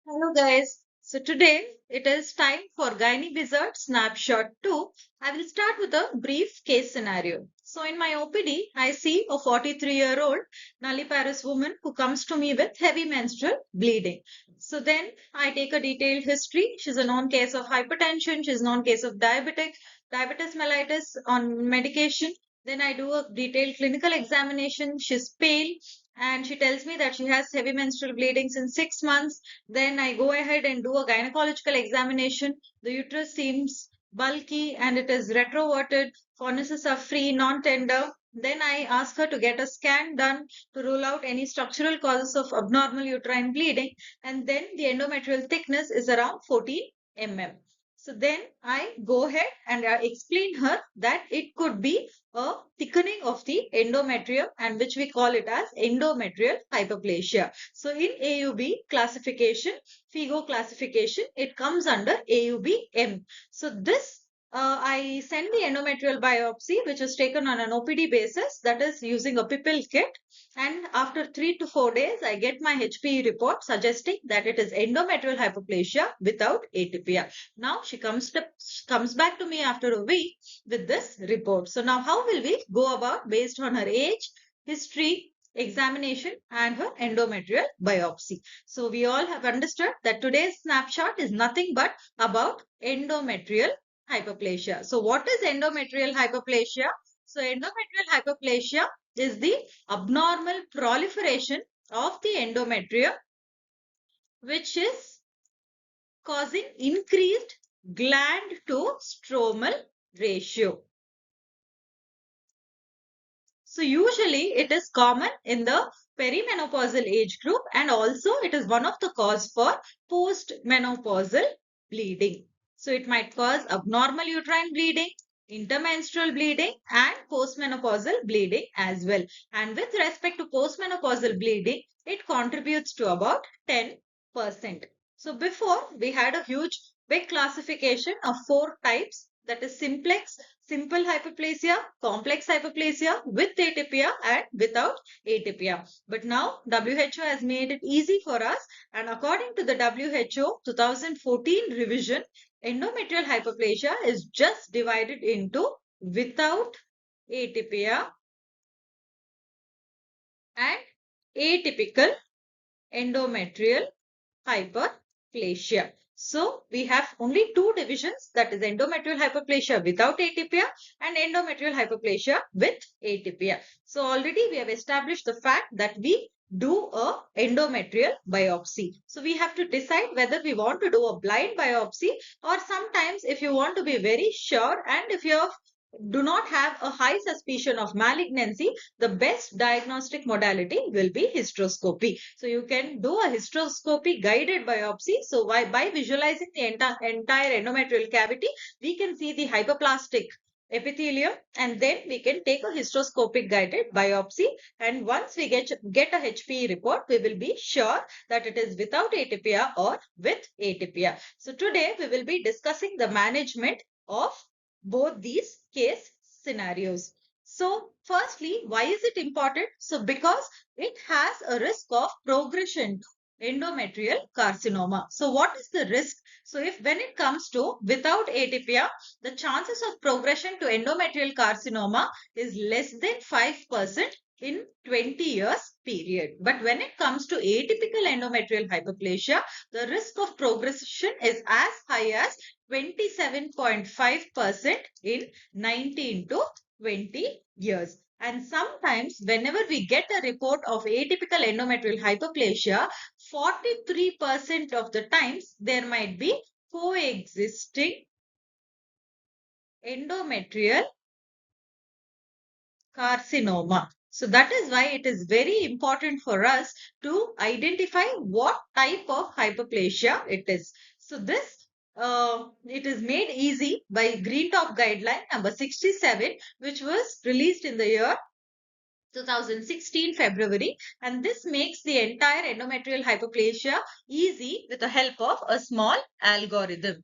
Hello guys. So today it is time for Gynae Wizard Snapshot 2. I will start with a brief case scenario. So in my OPD, I see a 43-year-old nulliparous woman who comes to me with heavy menstrual bleeding. So then I take a detailed history. She's a known case of hypertension. She's a known case of diabetes mellitus on medication. Then I do a detailed clinical examination. She's pale and she tells me that she has heavy menstrual bleeding since 6 months. Then I go ahead and do a gynecological examination. The uterus seems bulky and it is retroverted. Fornices are free, non-tender. Then I ask her to get a scan done to rule out any structural causes of abnormal uterine bleeding. And then the endometrial thickness is around 14 mm. So then I go ahead and I explain her that it could be a thickening of the endometrium and which we call it as endometrial hyperplasia. So in AUB classification, FIGO classification, it comes under AUB-M. So this I send the endometrial biopsy, which is taken on an OPD basis, that is using a PIPL kit. And after 3 to 4 days, I get my HPE report suggesting that it is endometrial hyperplasia without atypia. Now she comes back to me after a week with this report. So now how will we go about based on her age, history, examination and her endometrial biopsy? So we all have understood that today's snapshot is nothing but about endometrial hyperplasia. So what is endometrial hyperplasia? So endometrial hyperplasia is the abnormal proliferation of the endometrium which is causing increased gland to stromal ratio. So usually it is common in the perimenopausal age group and also it is one of the cause for postmenopausal bleeding. So it might cause abnormal uterine bleeding, intermenstrual bleeding and postmenopausal bleeding as well. And with respect to postmenopausal bleeding, it contributes to about 10%. So before we had a huge big classification of 4 types, that is simplex, simple hyperplasia, complex hyperplasia with atypia and without atypia. But now WHO has made it easy for us, and according to the WHO 2014 revision, endometrial hyperplasia is just divided into without atypia and atypical endometrial hyperplasia. So we have only 2 divisions, that is endometrial hyperplasia without atypia and endometrial hyperplasia with atypia. So already we have established the fact that we do a endometrial biopsy. So we have to decide whether we want to do a blind biopsy or sometimes if you want to be very sure and if you do not have a high suspicion of malignancy, the best diagnostic modality will be hysteroscopy. So you can do a hysteroscopy guided biopsy. So by visualizing the entire endometrial cavity, we can see the hyperplastic epithelium and then we can take a hysteroscopic guided biopsy, and once we get a HPE report, we will be sure that it is without atypia or with atypia. So today we will be discussing the management of both these case scenarios. So firstly, why is it important? So because it has a risk of progression to endometrial carcinoma. So what is the risk? So if when it comes to without atypia, the chances of progression to endometrial carcinoma is less than 5% in 20 years period. But when it comes to atypical endometrial hyperplasia, the risk of progression is as high as 27.5% in 19 to 20 years. And sometimes whenever we get a report of atypical endometrial hyperplasia, 43% of the times there might be coexisting endometrial carcinoma. So that is why it is very important for us to identify what type of hyperplasia it is. So this it is made easy by Green Top Guideline number 67, which was released in the year 2016 February, and this makes the entire endometrial hyperplasia easy with the help of a small algorithm.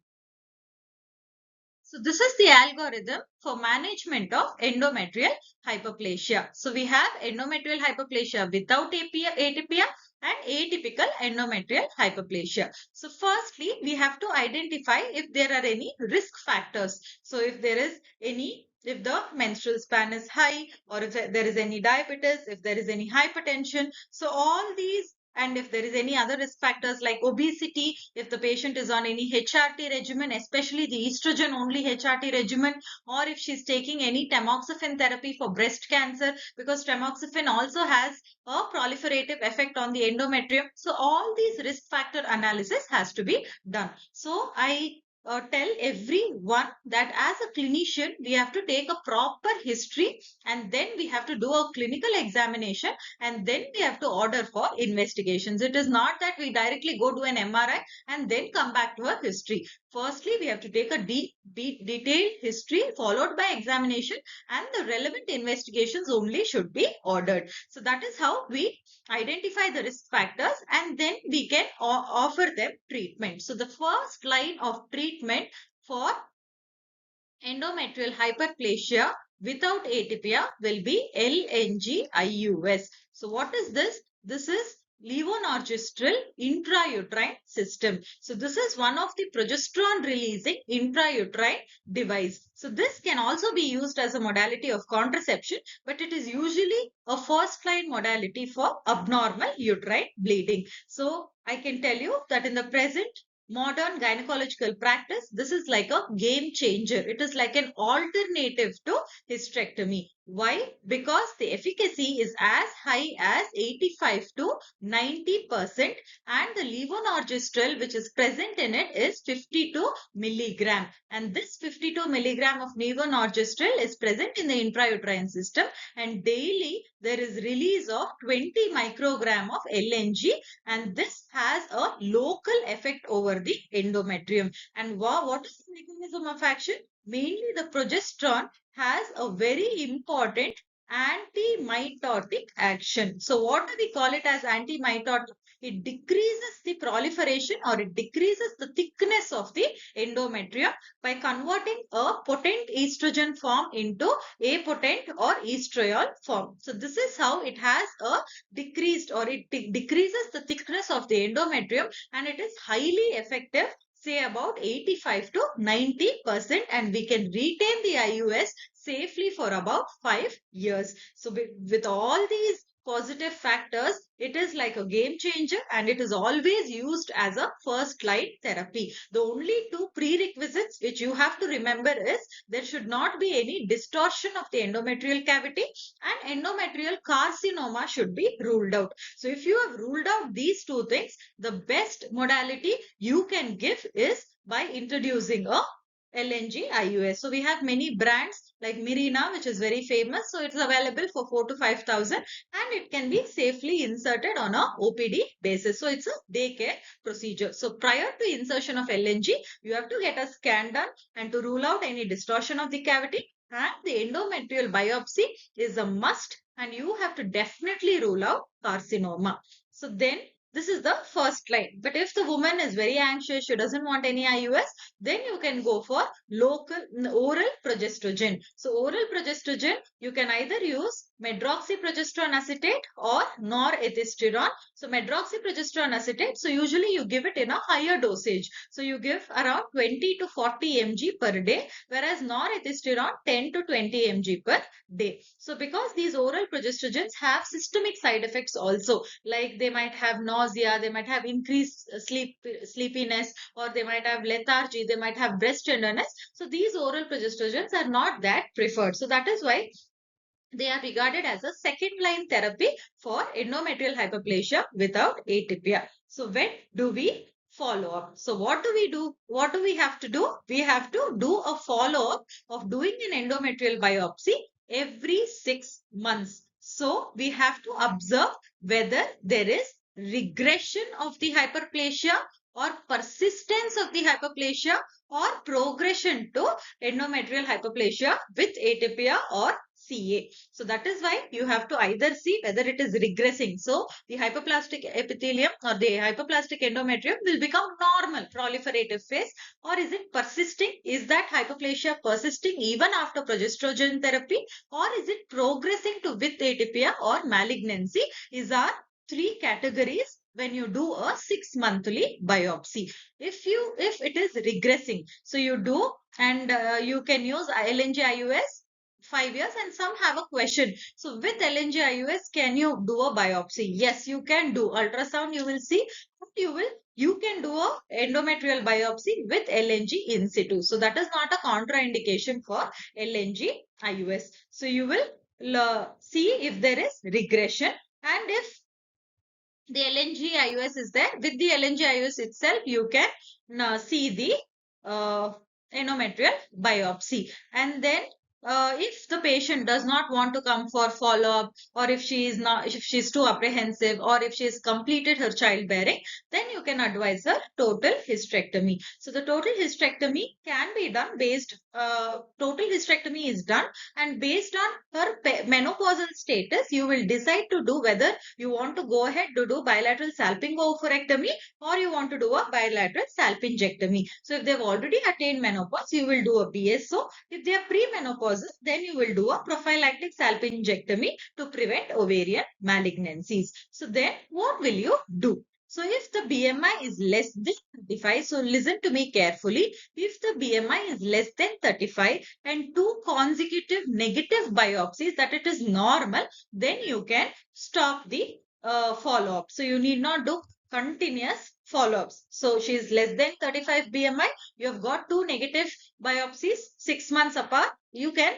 So this is the algorithm for management of endometrial hyperplasia. So we have endometrial hyperplasia without atypia and atypical endometrial hyperplasia. So firstly, we have to identify if there are any risk factors. So if there is any, if the menstrual span is high, or if there is any diabetes, if there is any hypertension. So all these, and if there is any other risk factors like obesity, if the patient is on any HRT regimen, especially the estrogen only HRT regimen, or if she's taking any tamoxifen therapy for breast cancer, because tamoxifen also has a proliferative effect on the endometrium. So all these risk factor analysis has to be done. So I tell everyone that as a clinician, we have to take a proper history, and then we have to do a clinical examination, and then we have to order for investigations. It is not that we directly go do an MRI and then come back to our history. Firstly, we have to take a detailed history followed by examination, and the relevant investigations only should be ordered. So that is how we identify the risk factors, and then we can offer them treatment. So the first line of treatment for endometrial hyperplasia without atypia will be LNG-IUS. So what is this? This is levonorgestrel intrauterine system. So this is one of the progesterone releasing intrauterine device. So this can also be used as a modality of contraception, but it is usually a first line modality for abnormal uterine bleeding. So I can tell you that in the present modern gynecological practice, this is like a game changer. It is like an alternative to hysterectomy. Why? Because the efficacy is as high as 85 to 90%, and the levonorgestrel which is present in it is 52 milligram. And this 52 milligram of levonorgestrel is present in the intrauterine system, and daily there is release of 20 microgram of LNG, and this has a local effect over the endometrium. And what is the mechanism of action? Mainly the progesterone has a very important anti-mitotic action. So what do we call it as anti-mitotic? It decreases the proliferation, or it decreases the thickness of the endometrium by converting a potent estrogen form into apotent or estriol form. So this is how it has a decreased, or it decreases the thickness of the endometrium, and it is highly effective, say about 85 to 90%, and we can retain the IUS safely for about 5 years. So with all these positive factors, it is like a game changer, and it is always used as a first line therapy. The only two prerequisites which you have to remember is there should not be any distortion of the endometrial cavity, and endometrial carcinoma should be ruled out. So if you have ruled out these two things, the best modality you can give is by introducing a LNG IUS. So we have many brands like Mirena, which is very famous. So it's available for 4 to 5,000, and it can be safely inserted on a OPD basis. So it's a daycare procedure. So prior to insertion of LNG, you have to get a scan done, and to rule out any distortion of the cavity, and the endometrial biopsy is a must, and you have to definitely rule out carcinoma. So then this is the first line. But if the woman is very anxious, she doesn't want any IUS, then you can go for oral progestogen. So oral progestogen, you can either use medroxyprogesterone acetate or norethistierone. So medroxyprogesterone acetate, so usually you give it in a higher dosage. So you give around 20 to 40 mg per day, whereas norethistierone 10 to 20 mg per day. So because these oral progestogens have systemic side effects also, like they might have nausea, they might have increased sleepiness, or they might have lethargy, they might have breast tenderness. So these oral progestogens are not that preferred. So that is why they are regarded as a second line therapy for endometrial hyperplasia without atypia. So when do we follow up? So what do we do? What do we have to do? We have to do a follow up of doing an endometrial biopsy every 6 months. So we have to observe whether there is regression of the hyperplasia, or persistence of the hyperplasia, or progression to endometrial hyperplasia with atypia or CA. So that is why you have to either see whether it is regressing. So the hyperplastic epithelium or the hyperplastic endometrium will become normal proliferative phase, or is it persisting? Is that hyperplasia persisting even after progestogen therapy, or is it progressing to with atypia or malignancy is our three categories when you do a 6 monthly biopsy. If it is regressing, so you do, and you can use LNG-IUS 5 years, and some have a question. So with LNG-IUS, can you do a biopsy? Yes, you can do ultrasound. You will see, but you can do a endometrial biopsy with LNG in situ. So that is not a contraindication for LNG-IUS. So you will see if there is regression, and if the LNG-IUS is there, with the LNG-IUS itself, you can see the uh, endometrial biopsy. And then if the patient does not want to come for follow-up, or if she's too apprehensive, or if she has completed her childbearing, then you can advise her total hysterectomy. So the total hysterectomy can be done total hysterectomy is done, and based on her menopausal status, you will decide to do whether you want to go ahead to do bilateral salpingo-oophorectomy, or you want to do a bilateral salpingectomy. So if they've already attained menopause, you will do a BSO. If they are premenopausal, then you will do a prophylactic salpingectomy to prevent ovarian malignancies. So then what will you do? So if the BMI is less than 35, so listen to me carefully. If the BMI is less than 35 and two consecutive negative biopsies that it is normal, then you can stop the follow-up. So you need not do continuous follow-ups. So she is less than 35 BMI. You have got two negative biopsies 6 months apart. You can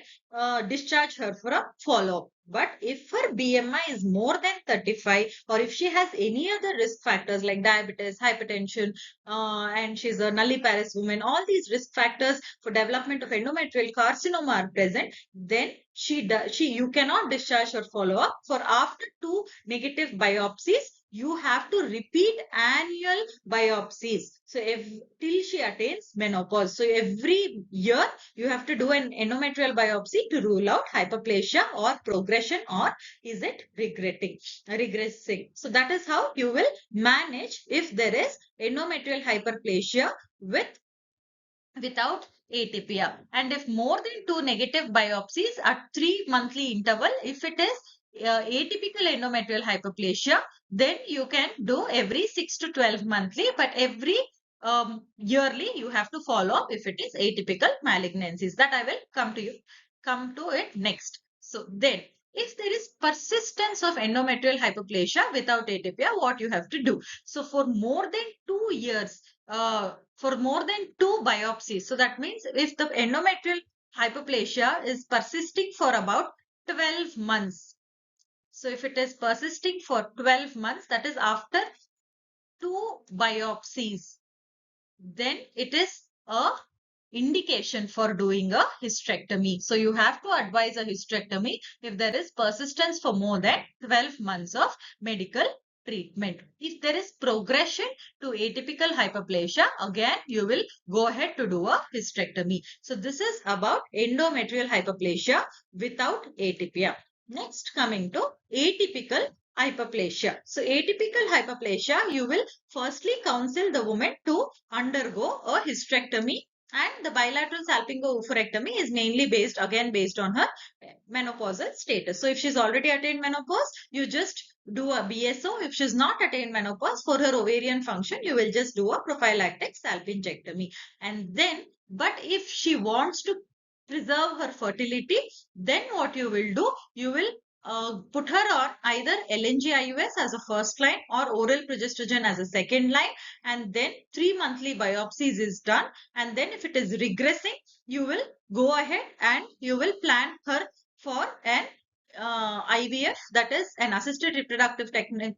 discharge her for a follow-up. But if her BMI is more than 35, or if she has any other risk factors like diabetes, hypertension, and she's a nulliparous woman, all these risk factors for development of endometrial carcinoma are present, then you cannot discharge her follow-up. For after two negative biopsies, you have to repeat annual biopsies. So till she attains menopause. So every year you have to do an endometrial biopsy to rule out hyperplasia or progression, or is it regressing. So that is how you will manage if there is endometrial hyperplasia without atypia. And if more than two negative biopsies at 3 monthly interval, if it is atypical endometrial hyperplasia, then you can do every 6 to 12 monthly, but every yearly you have to follow up if it is atypical malignancies. That I will come to it next. So then, if there is persistence of endometrial hyperplasia without atypia, what you have to do? So for more than 2 years, for more than two biopsies. So that means if the endometrial hyperplasia is persisting for about 12 months. So if it is persisting for 12 months, that is after two biopsies, then it is a indication for doing a hysterectomy. So you have to advise a hysterectomy if there is persistence for more than 12 months of medical treatment. If there is progression to atypical hyperplasia, again you will go ahead to do a hysterectomy. So this is about endometrial hyperplasia without atypia. Next, coming to atypical hyperplasia. So atypical hyperplasia, you will firstly counsel the woman to undergo a hysterectomy, and the bilateral salpingo-oophorectomy is mainly based on her menopausal status. So if she's already attained menopause, you just do a BSO. If she's not attained menopause, for her ovarian function, you will just do a prophylactic salpingectomy. And then, but if she wants to preserve her fertility, then what you will do, you will put her on either LNG-IUS as a first line or oral progestogen as a second line, and then 3 monthly biopsies is done. And then if it is regressing, you will go ahead and you will plan her for an IVF, that is an assisted reproductive technique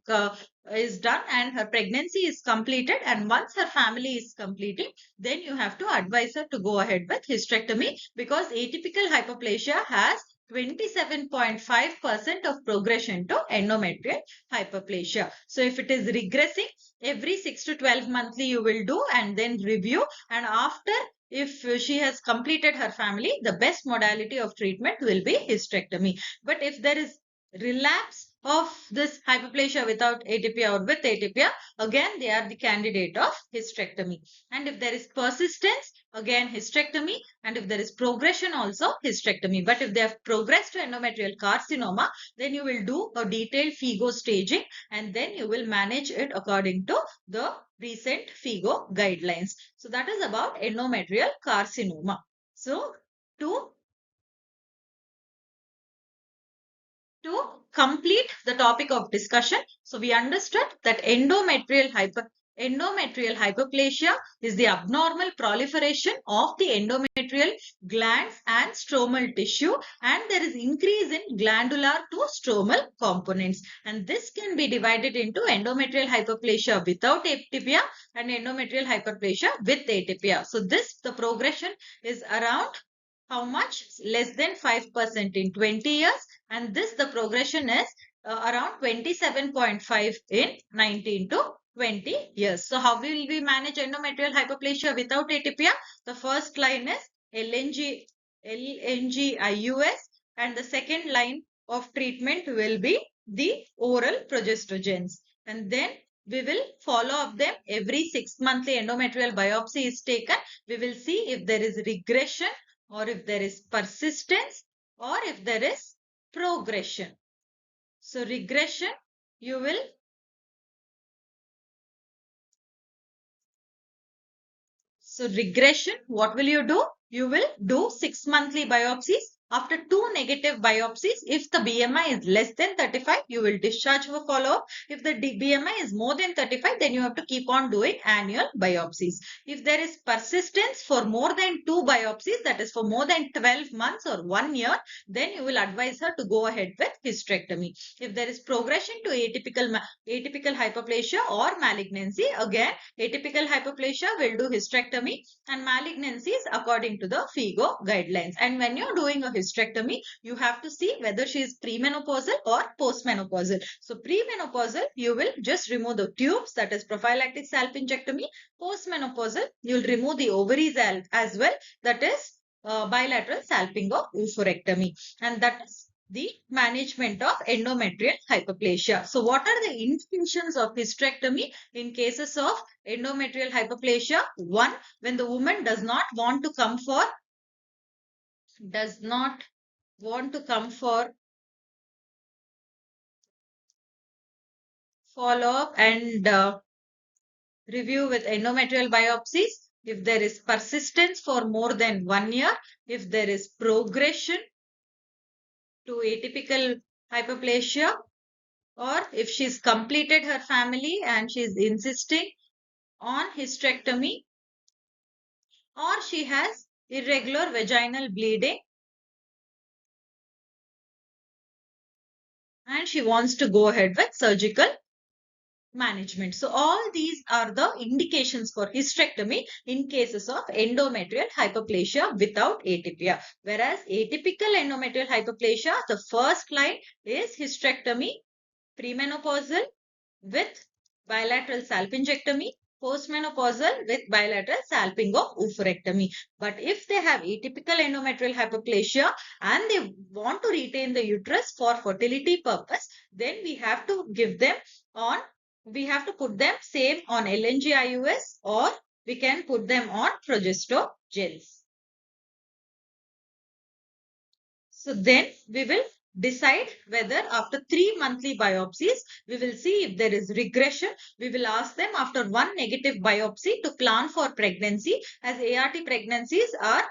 is done, and her pregnancy is completed. And once her family is completing, then you have to advise her to go ahead with hysterectomy, because atypical hyperplasia has 27.5% of progression to endometrial hyperplasia. So if it is regressing, every 6 to 12 monthly you will do and then review. And after, if she has completed her family, the best modality of treatment will be hysterectomy. But if there is relapse of this hyperplasia without atypia or with atypia, again they are the candidate of hysterectomy. And if there is persistence, again hysterectomy, and if there is progression, also hysterectomy. But if they have progressed to endometrial carcinoma, then you will do a detailed FIGO staging, and then you will manage it according to the recent FIGO guidelines. So that is about endometrial carcinoma. So to complete the topic of discussion, so we understood that endometrial hyperplasia is the abnormal proliferation of the endometrial glands and stromal tissue, and there is increase in glandular to stromal components. And this can be divided into endometrial hyperplasia without atypia and endometrial hyperplasia with atypia. So the progression is around how much? Less than 5% in 20 years, and the progression is around 27.5 in 19 to 20 years. So how will we manage endometrial hyperplasia without atypia? The first line is LNGIUS, and the second line of treatment will be the oral progestogens. And then we will follow up them every 6-monthly endometrial biopsy is taken. We will see if there is regression, or if there is persistence, or if there is progression. So regression, what will you do? You will do 6-monthly biopsies. After 2 negative biopsies, if the BMI is less than 35, you will discharge for follow-up. If the BMI is more than 35, then you have to keep on doing annual biopsies. If there is persistence for more than 2 biopsies, that is for more than 12 months or 1 year, then you will advise her to go ahead with hysterectomy. If there is progression to atypical hyperplasia or malignancy, again, atypical hyperplasia will do hysterectomy, and malignancies according to the FIGO guidelines. And when you're doing a hysterectomy, you have to see whether she is premenopausal or postmenopausal. So premenopausal, you will just remove the tubes, that is prophylactic salpingectomy. Postmenopausal, you'll remove the ovaries as well, that is bilateral salpingo-oophorectomy. And that is the management of endometrial hyperplasia. So what are the indications of hysterectomy in cases of endometrial hyperplasia? 1, when the woman does not want to come for follow-up and review with endometrial biopsies. If there is persistence for more than 1 year, if there is progression to atypical hyperplasia, or if she's completed her family and she's insisting on hysterectomy, or she has irregular vaginal bleeding and she wants to go ahead with surgical management. So all these are the indications for hysterectomy in cases of endometrial hyperplasia without atypia. Whereas atypical endometrial hyperplasia, the first line is hysterectomy, premenopausal with bilateral salpingectomy, postmenopausal with bilateral salpingo-oophorectomy. But if they have atypical endometrial hyperplasia and they want to retain the uterus for fertility purpose, then we have to put them same on LNGIUS, or we can put them on progestogens. So then we will decide whether after 3 monthly biopsies, we will see if there is regression. We will ask them after 1 negative biopsy to plan for pregnancy, as ART pregnancies are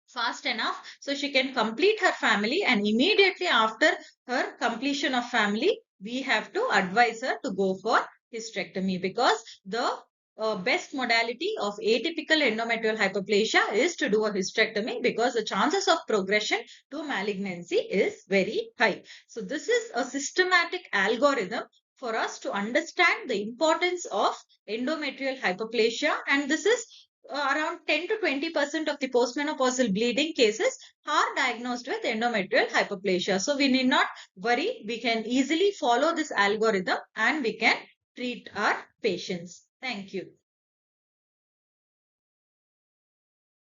fast enough, so she can complete her family, and immediately after her completion of family, we have to advise her to go for hysterectomy, because the best modality of atypical endometrial hyperplasia is to do a hysterectomy, because the chances of progression to malignancy is very high. So this is a systematic algorithm for us to understand the importance of endometrial hyperplasia, and this is around 10 to 20% of the postmenopausal bleeding cases are diagnosed with endometrial hyperplasia. So we need not worry. We can easily follow this algorithm and we can treat our patients. Thank you.